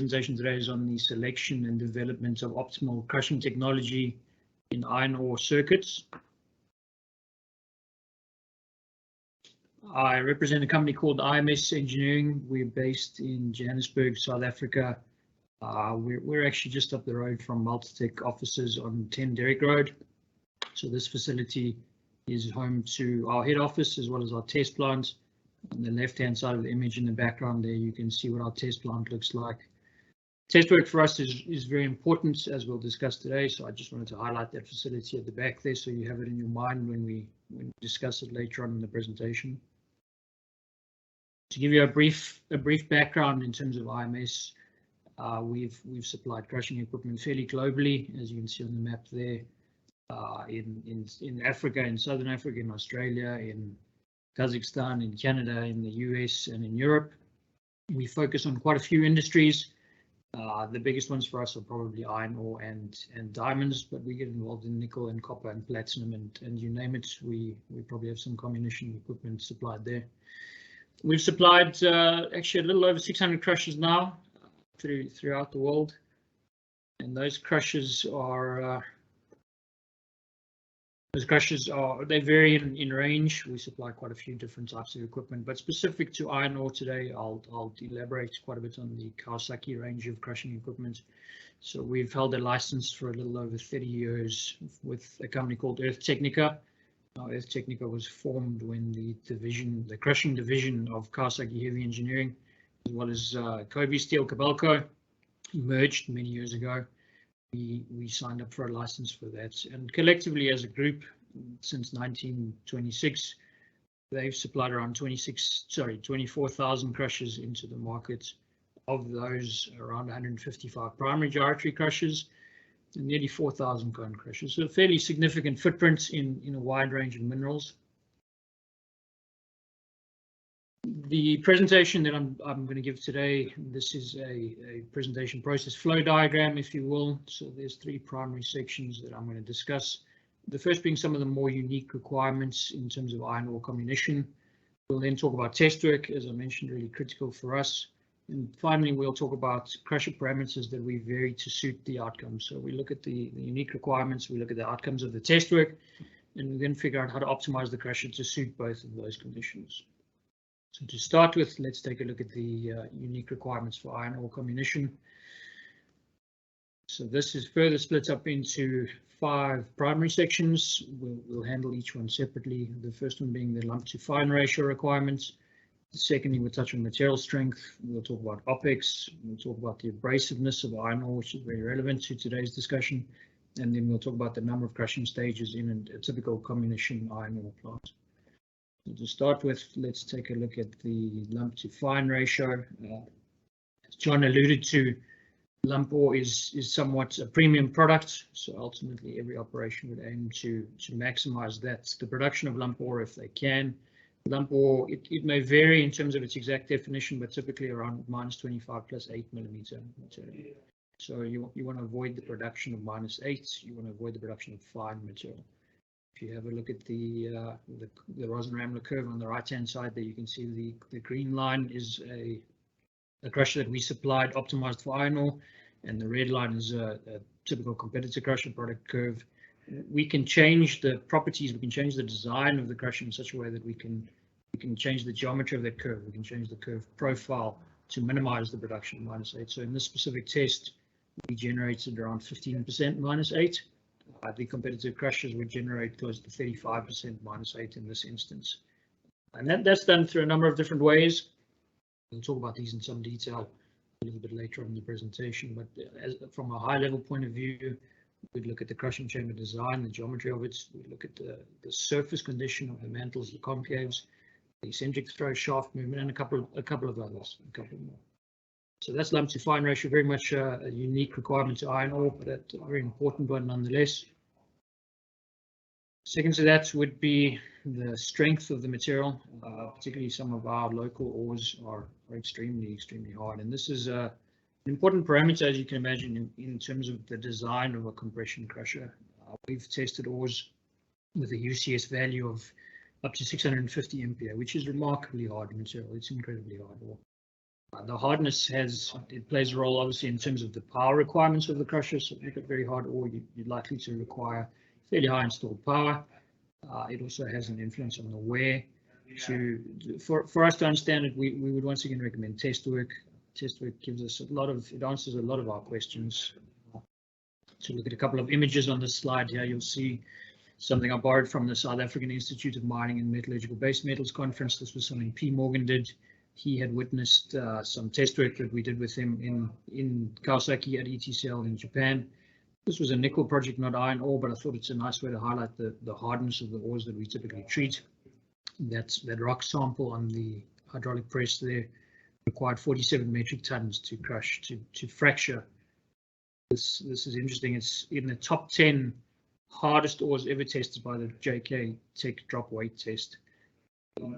presentation today is on the selection and development of optimal crushing technology in iron ore circuits. I represent a company called IMS Engineering. We're based in Johannesburg, South Africa. We're actually just up the road from Multotec offices on 10 Derrick Road. So this facility is home to our head office as well as our test plant. On the left-hand side of the image in the background there, you can see what our test plant looks like. Test work for us is very important, as we'll discuss today, so I just wanted to highlight that facility at the back there so you have it in your mind when we discuss it later on in the presentation. To give you a brief background in terms of IMS, we've supplied crushing equipment fairly globally, as you can see on the map there, in Africa, in Southern Africa, in Australia, in Kazakhstan, in Canada, in the US, and in Europe. We focus on quite a few industries. The biggest ones for us are probably iron ore and diamonds, but we get involved in nickel and copper and platinum and you name it. We probably have some comminution equipment supplied there. We've supplied actually a little over 600 crushers now throughout the world, and those crushers are they vary in range. We supply quite a few different types of equipment, but specific to iron ore today, I'll elaborate quite a bit on the Kawasaki range of crushing equipment. So we've held a license for a little over 30 years with a company called Earth Technica. Now, Earth Technica was formed when the crushing division of Kawasaki Heavy Engineering, as well as Kobe Steel Kobelco, merged many years ago. We signed up for a license for that, and collectively as a group since 1926 they've supplied around 24,000 crushers into the market. Of those, around 155 primary gyratory crushers and nearly 4,000 cone crushers, so a fairly significant footprint in a wide range of minerals. The presentation that I'm going to give today, this is a presentation process flow diagram, if you will. So there's three primary sections that I'm going to discuss. The first being some of the more unique requirements in terms of iron ore comminution. We'll then talk about test work, as I mentioned, really critical for us. And finally, we'll talk about crusher parameters that we vary to suit the outcome. So we look at the unique requirements, we look at the outcomes of the test work, and we then figure out how to optimize the crusher to suit both of those conditions. So to start with, let's take a look at the unique requirements for iron ore comminution. So this is further split up into 5 primary sections. We'll handle each one separately. The first one being the lump to fine ratio requirements. Secondly, we'll touch on material strength. We'll talk about OPEX. We'll talk about the abrasiveness of iron ore, which is very relevant to today's discussion. And then we'll talk about the number of crushing stages in a typical comminution iron ore plant. So to start with, let's take a look at the lump to fine ratio. As John alluded to, lump ore is somewhat a premium product, so ultimately every operation would aim to maximize the production of lump ore if they can. Lump ore, it may vary in terms of its exact definition, but typically around -25 plus 8 millimeter material. So you want to avoid the production of -8. You want to avoid the production of fine material. If you have a look at the Rosen-Ramler curve on the right-hand side there, you can see the green line is a crusher that we supplied optimized for iron ore, and the red line is a typical competitor crusher product curve. We can change the properties, we can change the design of the crusher in such a way that we can change the geometry of that curve. We can change the curve profile to minimize the production of -8. So in this specific test, we generated around 15% -8. The competitive crushers would generate close to 35% -8 in this instance. And that's done through a number of different ways. We'll talk about these in some detail a little bit later on in the presentation, but from a high level point of view, we'd look at the crushing chamber design, the geometry of it. We'd look at the surface condition of the mantles, the concaves, the eccentric throw shaft movement, and a couple of others, a couple more. So that's lump to fine ratio, very much a unique requirement to iron ore, but a very important one nonetheless. Second to that would be the strength of the material. Particularly some of our local ores are extremely hard, and this is an important parameter, as you can imagine, in terms of the design of a compression crusher. We've tested ores with a UCS value of up to 650 MPa, which is remarkably hard material. It's incredibly hard ore. The hardness plays a role, obviously, in terms of the power requirements of the crusher. So if you've got very hard ore, you're likely to require fairly high installed power. It also has an influence on the wear. For us to understand it, we would once again recommend test work. Test work gives us it answers a lot of our questions. To look at a couple of images on this slide here, you'll see something I borrowed from the South African Institute of Mining and Metallurgical Base Metals conference. This was something P. Morgan did. He had witnessed some test work that we did with him in Kawasaki at ETCL in Japan. This was a nickel project, not iron ore, but I thought it's a nice way to highlight the hardness of the ores that we typically treat. That rock sample on the hydraulic press there required 47 metric tons to crush, to fracture. This is interesting. It's in the top 10 hardest ores ever tested by the JK Tech drop weight test.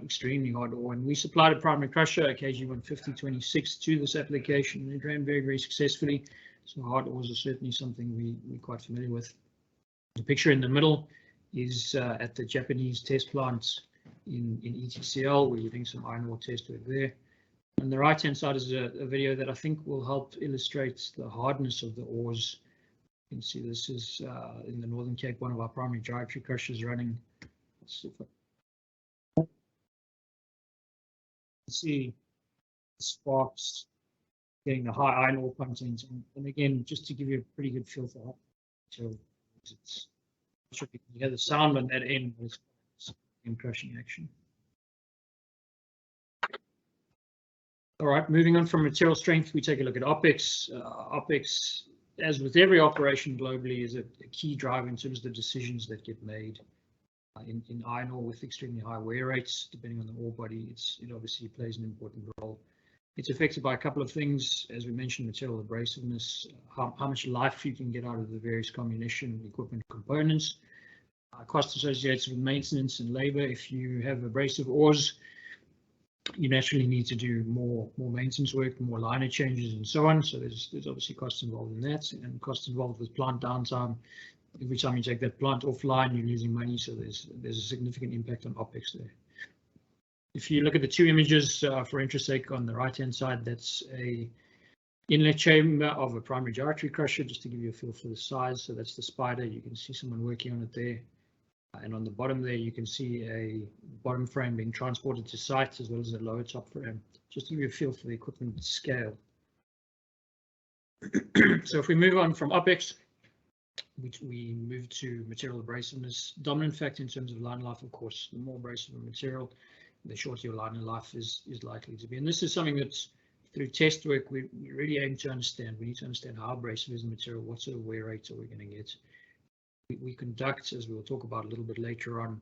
Extremely hard ore, and we supplied a primary crusher, a KG15026, to this application. It ran very, very successfully. So hard ores are certainly something we're quite familiar with. The picture in the middle is at the Japanese test plant in ETCL. We're doing some iron ore test work there. On the right-hand side is a video that I think will help illustrate the hardness of the ores. You can see this is in the Northern Cape, one of our primary gyratory crushers running. Let's see if I see sparks getting the high iron ore content, and again, just to give you a pretty good feel for how it's should be, you hear the sound on that end was in crushing action. All right, moving on from material strength, we take a look at OPEX. OPEX, as with every operation globally, is a key driver in terms of the decisions that get made. In iron ore with extremely high wear rates, depending on the ore body, it obviously plays an important role. It's affected by a couple of things, as we mentioned, material abrasiveness, how much life you can get out of the various comminution, equipment, components, costs associated with maintenance and labor. If you have abrasive ores, you naturally need to do more maintenance work, more liner changes, and so on. So there's obviously costs involved in that, and costs involved with plant downtime. Every time you take that plant offline, you're losing money, so there's a significant impact on OPEX there. If you look at the two images for interest sake on the right-hand side, that's a inlet chamber of a primary gyratory crusher, just to give you a feel for the size. So that's the spider. You can see someone working on it there. And on the bottom there, you can see a bottom frame being transported to site, as well as a lower top frame, just to give you a feel for the equipment scale. So if we move on from OPEX, we move to material abrasiveness. Dominant factor in terms of line life, of course, the more abrasive the material, the shorter your line life is likely to be. And this is something that's through test work we really aim to understand. We need to understand how abrasive is the material, what sort of wear rates are we going to get. We conduct, as we'll talk about a little bit later on,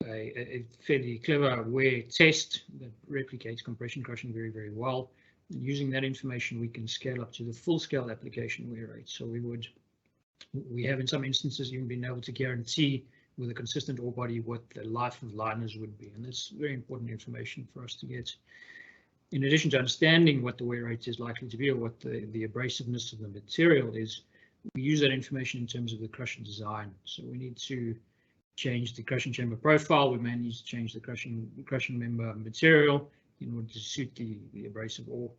a fairly clever wear test that replicates compression crushing very, very well. And using that information, we can scale up to the full-scale application wear rate. So we have in some instances even been able to guarantee with a consistent ore body what the life of liners would be, and that's very important information for us to get. In addition to understanding what the wear rate is likely to be, or what the abrasiveness of the material is, we use that information in terms of the crushing design. So we need to change the crushing chamber profile. We may need to change the crushing member material in order to suit the abrasive ore.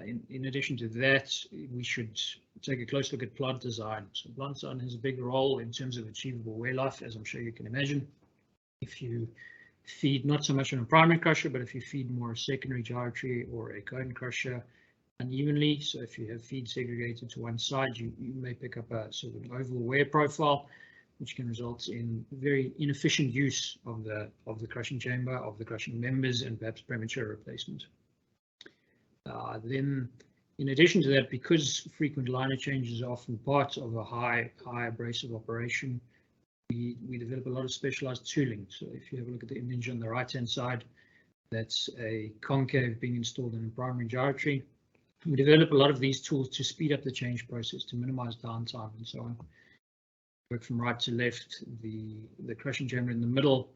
In addition to that, we should take a close look at plant design. So plant design has a big role in terms of achievable wear life, as I'm sure you can imagine. If you feed not so much on a primary crusher, but if you feed more a secondary gyratory or a cone crusher unevenly, so if you have feed segregated to one side, you may pick up a sort of an oval wear profile, which can result in very inefficient use of the crushing chamber, of the crushing members, and perhaps premature replacement. Then, in addition to that, because frequent liner changes are often part of a high abrasive operation, we develop a lot of specialized tooling. So if you have a look at the image on the right-hand side, that's a concave being installed in a primary gyratory. We develop a lot of these tools to speed up the change process, to minimize downtime and so on. Work from right to left, the crushing chamber in the middle.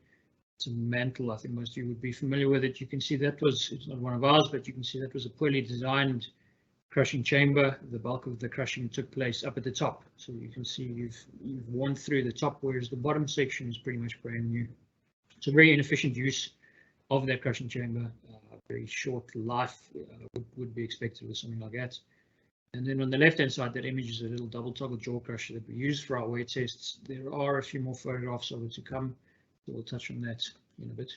It's a mantle. I think most of you would be familiar with it. You can see that it's not one of ours, but you can see that was a poorly designed crushing chamber. The bulk of the crushing took place up at the top. So you can see you've worn through the top, whereas the bottom section is pretty much brand new. It's a very inefficient use of that crushing chamber, very short life would be expected with something like that. And then on the left-hand side, that image is a little double toggle jaw crusher that we use for our wear tests. There are a few more photographs of it to come, so we'll touch on that in a bit.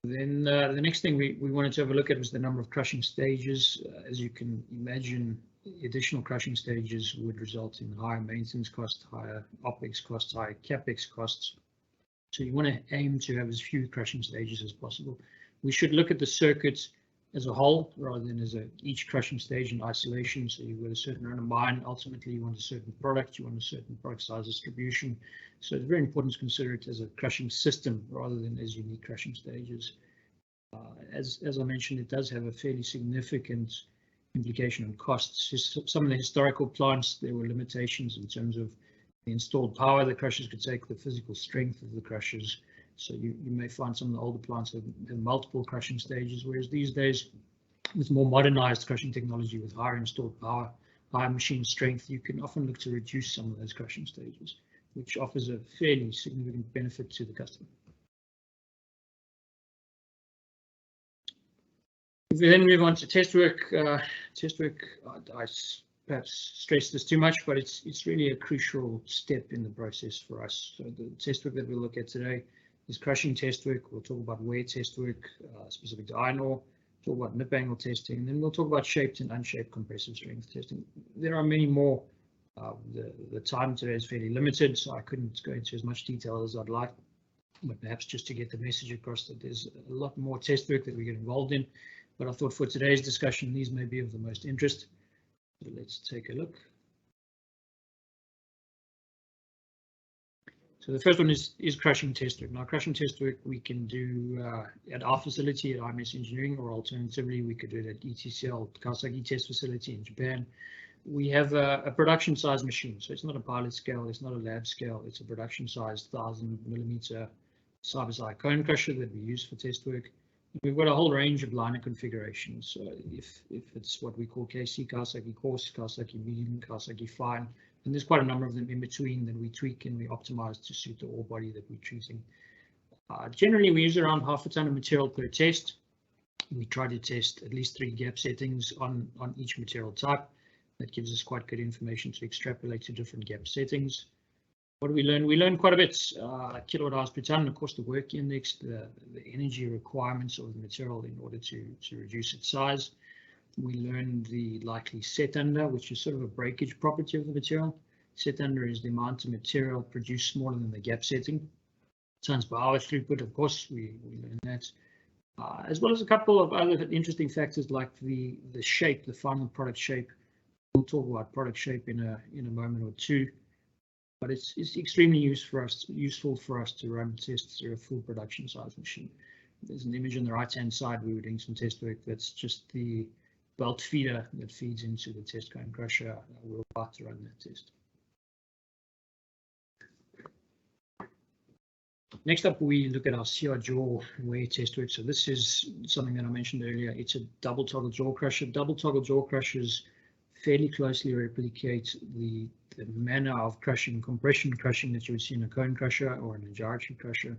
Then the next thing we wanted to have a look at was the number of crushing stages. As you can imagine, additional crushing stages would result in higher maintenance costs, higher OPEX costs, higher CAPEX costs. So you want to aim to have as few crushing stages as possible. We should look at the circuit as a whole rather than as each crushing stage in isolation. So you've got a certain run of mine. Ultimately, you want a certain product. You want a certain product size distribution. So it's very important to consider it as a crushing system rather than as unique crushing stages. As I mentioned, it does have a fairly significant implication on costs. Some of the historical plants, there were limitations in terms of the installed power the crushers could take, the physical strength of the crushers. So you may find some of the older plants have multiple crushing stages, whereas these days, with more modernized crushing technology, with higher installed power, higher machine strength, you can often look to reduce some of those crushing stages, which offers a fairly significant benefit to the customer. If we then move on to test work, I perhaps stress this too much, but it's really a crucial step in the process for us. So the test work that we'll look at today is crushing test work. We'll talk about wear test work, specific to iron ore, talk about nip angle testing, and then we'll talk about shaped and unshaped compressive strength testing. There are many more. The time today is fairly limited, so I couldn't go into as much detail as I'd like, but perhaps just to get the message across that there's a lot more test work that we get involved in. But I thought for today's discussion, these may be of the most interest. So let's take a look. So the first one is crushing test work. Now, crushing test work we can do at our facility at IMS Engineering, or alternatively, we could do it at ETCL, Kawasaki test facility in Japan. We have a production size machine, so it's not a pilot scale, it's not a lab scale, it's a production size 1000mm side-by-side cone crusher that we use for test work. We've got a whole range of liner configurations. So if it's what we call KC, Kawasaki coarse, Kawasaki medium, Kawasaki fine, and there's quite a number of them in between that we tweak and we optimize to suit the ore body that we're choosing. Generally, we use around half a ton of material per test. We try to test at least 3 gap settings on each material type. That gives us quite good information to extrapolate to different gap settings. What do we learn? We learn quite a bit. Kilowatt hours per ton, of course, the work index, the energy requirements of the material in order to reduce its size. We learn the likely set under, which is sort of a breakage property of the material. Set under is the amount of material produced smaller than the gap setting. Tons per hour throughput, of course, we learn that. As well as a couple of other interesting factors like the shape, the final product shape. We'll talk about product shape in a moment or two. But it's extremely useful for us to run tests through a full production size machine. There's an image on the right-hand side. We were doing some test work. That's just the belt feeder that feeds into the test cone crusher. We're about to run that test. Next up, we look at our CR jaw wear test work. So this is something that I mentioned earlier. It's a double toggle jaw crusher. Double toggle jaw crushers fairly closely replicate the manner of crushing, compression crushing that you would see in a cone crusher or in a gyratory crusher.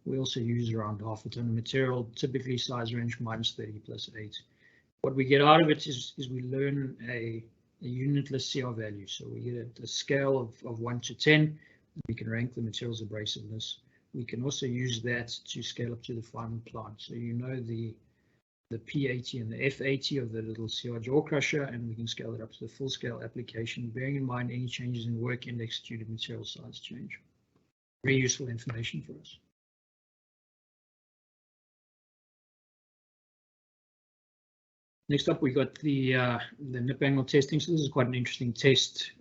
We also use around half a ton of material, typically size range -30 + 8. What we get out of it is we learn a unitless CR value. So we get a scale of 1 to 10. We can rank the material's abrasiveness. We can also use that to scale up to the final plant. So you know the P80 and the F80 of the little CR jaw crusher, and we can scale it up to the full scale application, bearing in mind any changes in work index due to material size change. Very useful information for us. Next up, we got the nip angle testing. So this is quite an interesting test.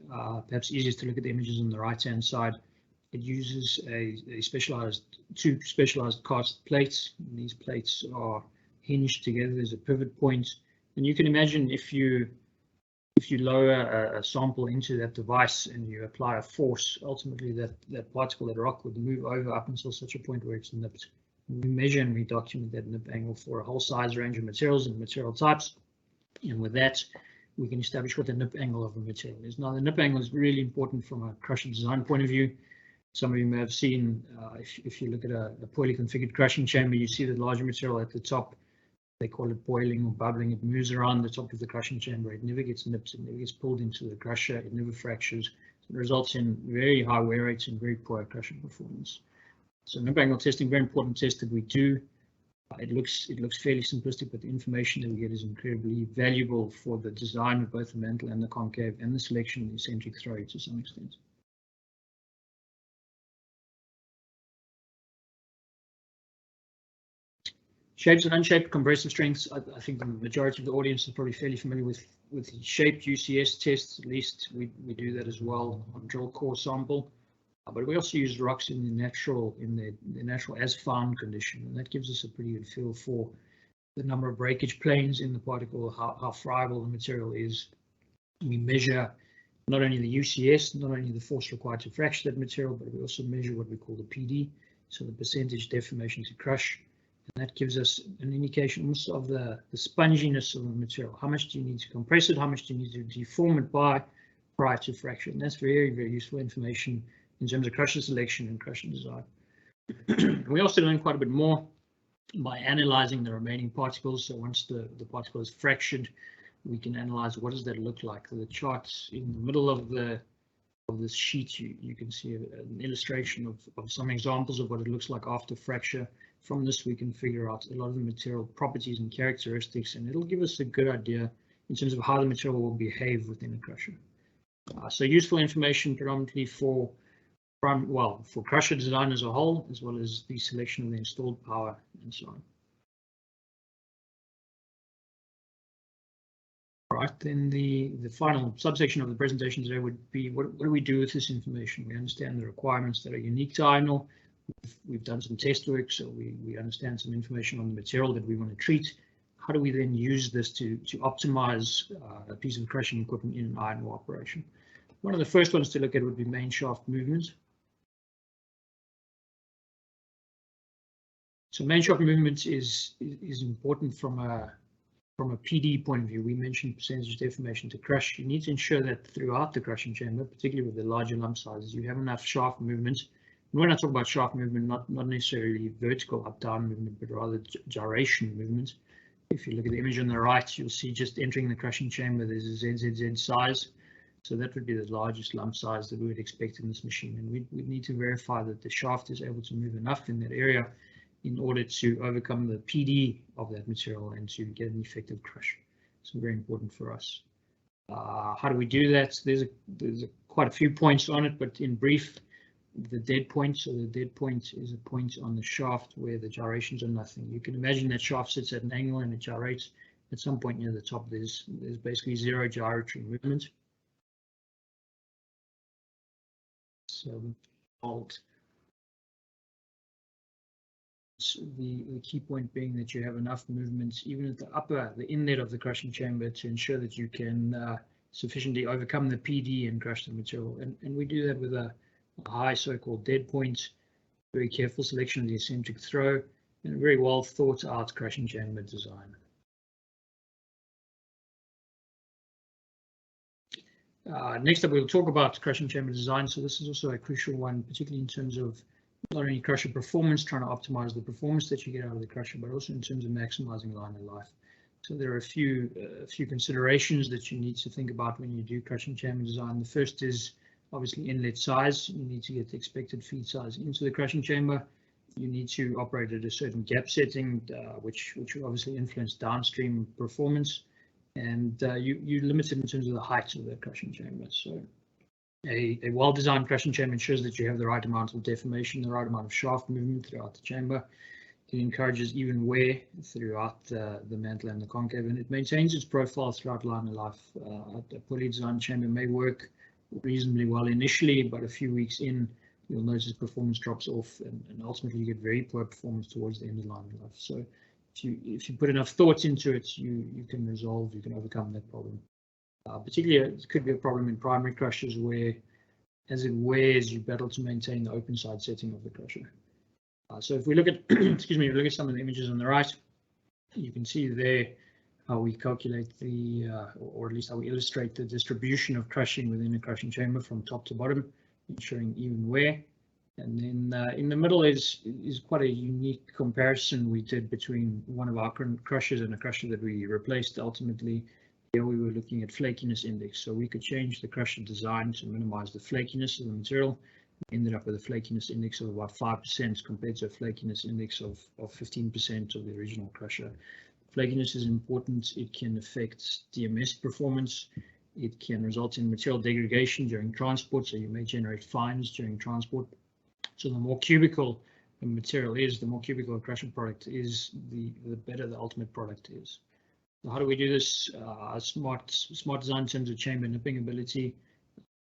Perhaps easiest to look at the images on the right-hand side. It uses two specialized cast plates. And these plates are hinged together. There's a pivot point, and you can imagine if you lower a sample into that device and you apply a force, ultimately that particle, that rock, would move over up until such a point where it's nipped. We measure and we document that nip angle for a whole size range of materials and material types, and with that we can establish what the nip angle of a material is. Now the nip angle is really important from a crusher design point of view. Some of you may have seen, if you look at a poorly configured crushing chamber, you see the larger material at the top. They call it boiling or bubbling. It moves around the top of the crushing chamber. It never gets nipped. It never gets pulled into the crusher. It never fractures. So it results in very high wear rates and very poor crushing performance. So no angle testing, very important test that we do. It looks fairly simplistic, but the information that we get is incredibly valuable for the design of both the mantle and the concave and the selection of the eccentric throw to some extent. Shapes and unshaped compressive strengths. I think the majority of the audience is probably fairly familiar with the shaped UCS tests. At least we do that as well on drill core sample. But we also use rocks in the natural as found condition, and that gives us a pretty good feel for the number of breakage planes in the particle, how friable the material is. We measure not only the UCS, not only the force required to fracture that material, but we also measure what we call the PD, so the percentage deformation to crush. And that gives us an indication almost of the sponginess of the material. How much do you need to compress it? How much do you need to deform it by prior to fracture? And that's very, very useful information in terms of crusher selection and crusher design. We also learn quite a bit more by analyzing the remaining particles. So once the particle is fractured, we can analyze what does that look like. The charts in the middle of this sheet, you can see an illustration of some examples of what it looks like after fracture. From this, we can figure out a lot of the material properties and characteristics, and it'll give us a good idea in terms of how the material will behave within a crusher. So useful information predominantly for crusher design as a whole, as well as the selection of the installed power and so on. All right, then the final subsection of the presentation today would be what do we do with this information? We understand the requirements that are unique to iron ore. We've done some test work, so we understand some information on the material that we want to treat. How do we then use this to optimize a piece of crushing equipment in an iron ore operation? One of the first ones to look at would be main shaft movement. So main shaft movement is important from a PD point of view. We mentioned percentage deformation to crush. You need to ensure that throughout the crushing chamber, particularly with the larger lump sizes, you have enough shaft movement. And when I talk about shaft movement, not necessarily vertical up-down movement, but rather gyration movement. If you look at the image on the right, you'll see just entering the crushing chamber, there's a ZZZ size. So that would be the largest lump size that we would expect in this machine. And we'd need to verify that the shaft is able to move enough in that area in order to overcome the PD of that material and to get an effective crush. So very important for us. How do we do that? There's quite a few points on it, but in brief, the dead point. So the dead point is a point on the shaft where the gyrations are nothing. You can imagine that shaft sits at an angle and it gyrates. At some point near the top, there's basically zero gyratory movement. So the key point being that you have enough movement even at the inlet of the crushing chamber to ensure that you can sufficiently overcome the PD and crush the material. And we do that with a high so-called dead point, very careful selection of the eccentric throw, and a very well thought out crushing chamber design. Next up, we'll talk about crushing chamber design. So this is also a crucial one, particularly in terms of not only crusher performance, trying to optimize the performance that you get out of the crusher, but also in terms of maximizing line of life. So there are a few considerations that you need to think about when you do crushing chamber design. The first is obviously inlet size. You need to get the expected feed size into the crushing chamber. You need to operate at a certain gap setting, which will obviously influence downstream performance. And you limit it in terms of the height of the crushing chamber. So a well-designed crushing chamber ensures that you have the right amount of deformation, the right amount of shaft movement throughout the chamber. It encourages even wear throughout the mantle and the concave, and it maintains its profile throughout line of life. A poorly designed chamber may work reasonably well initially, but a few weeks in, you'll notice performance drops off, and ultimately you get very poor performance towards the end of line of life. So if you put enough thought into it, you can overcome that problem. Particularly, it could be a problem in primary crushers where, as it wears, you battle to maintain the open side setting of the crusher. So if we look at, excuse me, look at some of the images on the right, you can see there how we calculate or at least how we illustrate the distribution of crushing within a crushing chamber from top to bottom, ensuring even wear. And then in the middle is quite a unique comparison we did between one of our current crushers and a crusher that we replaced ultimately. Here we were looking at flakiness index, so we could change the crusher design to minimize the flakiness of the material. We ended up with a flakiness index of about 5% compared to a flakiness index of 15% of the original crusher. Flakiness is important. It can affect DMS performance. It can result in material degradation during transport, so you may generate fines during transport. So the more cubical the material is, the more cubical a crusher product is, the better the ultimate product is. So how do we do this? Smart design in terms of chamber nipping ability.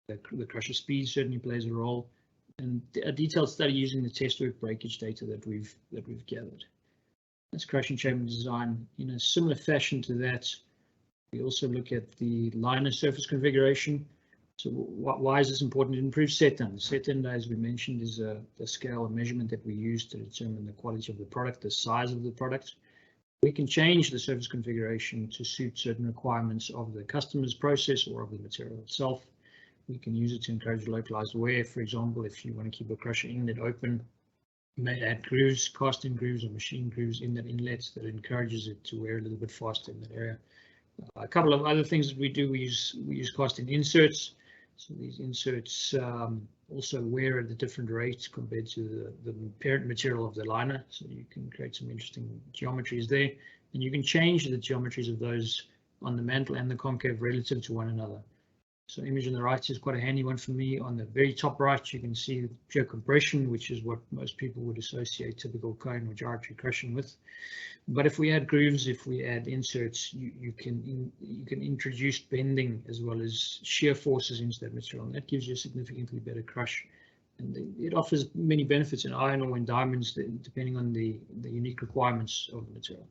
The crusher speed certainly plays a role, and a detailed study using the test work breakage data that we've gathered. That's crushing chamber design. In a similar fashion to that, we also look at the liner surface configuration. So why is this important? It improves set in. Set in, as we mentioned, is the scale and measurement that we use to determine the quality of the product, the size of the product. We can change the surface configuration to suit certain requirements of the customer's process or of the material itself. We can use it to encourage localized wear. For example, if you want to keep a crusher inlet open, you may add grooves, cast-in grooves or machine grooves in that inlet that encourages it to wear a little bit faster in that area. A couple of other things that we do, we use cast-in inserts. So these inserts also wear at a different rate compared to the parent material of the liner. So you can create some interesting geometries there, and you can change the geometries of those on the mantle and the concave relative to one another. So image on the right is quite a handy one for me. On the very top right, you can see pure compression, which is what most people would associate typical cone or gyratory crushing with. But if we add grooves, if we add inserts, you can introduce bending as well as shear forces into that material, and that gives you a significantly better crush. And it offers many benefits in iron ore and diamonds, depending on the unique requirements of the material.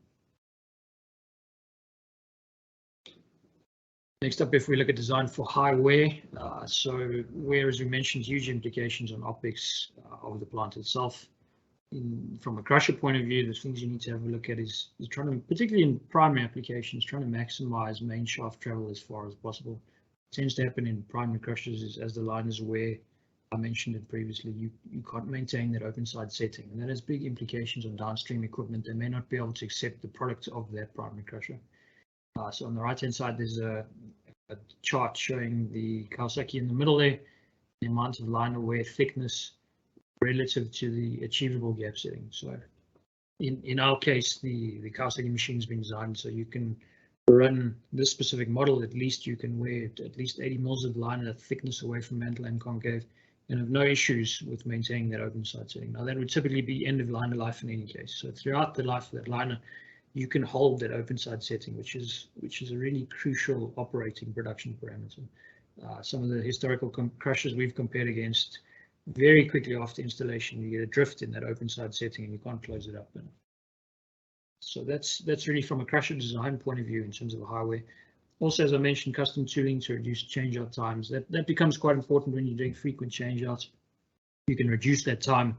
Next up, if we look at design for high wear, so wear, as we mentioned, huge implications on optics of the plant itself. From a crusher point of view, the things you need to have a look at is trying to, particularly in primary applications, trying to maximize main shaft travel as far as possible. What tends to happen in primary crushers is as the liners wear, I mentioned it previously, you can't maintain that open side setting, and that has big implications on downstream equipment. They may not be able to accept the product of that primary crusher. So on the right hand side, there's a chart showing the Kawasaki in the middle there, the amount of liner wear thickness relative to the achievable gap setting. So in our case, the Kawasaki machine has been designed so you can run this specific model, at least you can wear at least 80 mils of liner thickness away from mantle and concave and have no issues with maintaining that open side setting. Now that would typically be end of liner life in any case. So throughout the life of that liner, you can hold that open side setting, which is a really crucial operating production parameter. Some of the historical crushers we've compared against, very quickly after installation, you get a drift in that open side setting and you can't close it up. So that's really from a crusher design point of view in terms of a high wear. Also, as I mentioned, custom tooling to reduce change-out times. That becomes quite important when you're doing frequent change-outs. You can reduce that time.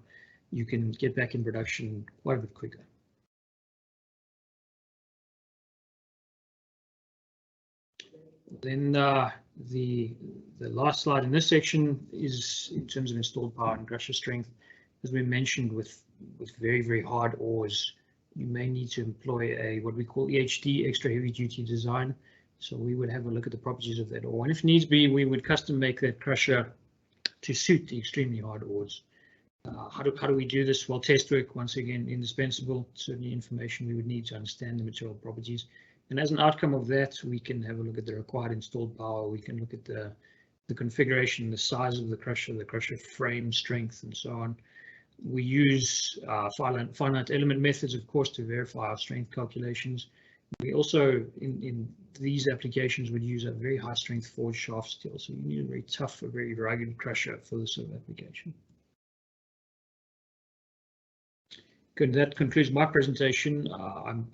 You can get back in production quite a bit quicker. Then the last slide in this section is in terms of installed power and crusher strength. As we mentioned, with very, very hard ores, you may need to employ what we call EHD, extra heavy duty design. So we would have a look at the properties of that ore, and if needs be, we would custom make that crusher to suit the extremely hard ores. How do we do this? Well, test work, once again, indispensable. Certainly information we would need to understand the material properties. And as an outcome of that, we can have a look at the required installed power. We can look at the configuration, the size of the crusher frame strength, and so on. We use finite element methods, of course, to verify our strength calculations. We also, in these applications, would use a very high strength forged shaft steel. So you need a very tough, a very rugged crusher for this sort of application. Good, that concludes my presentation.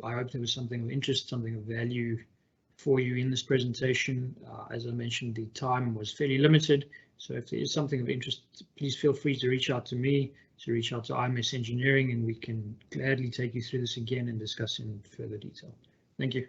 I hope there was something of interest, something of value for you in this presentation. As I mentioned, the time was fairly limited, so if there is something of interest, please feel free to reach out to me, to reach out to IMS Engineering, and we can gladly take you through this again and discuss in further detail. Thank you.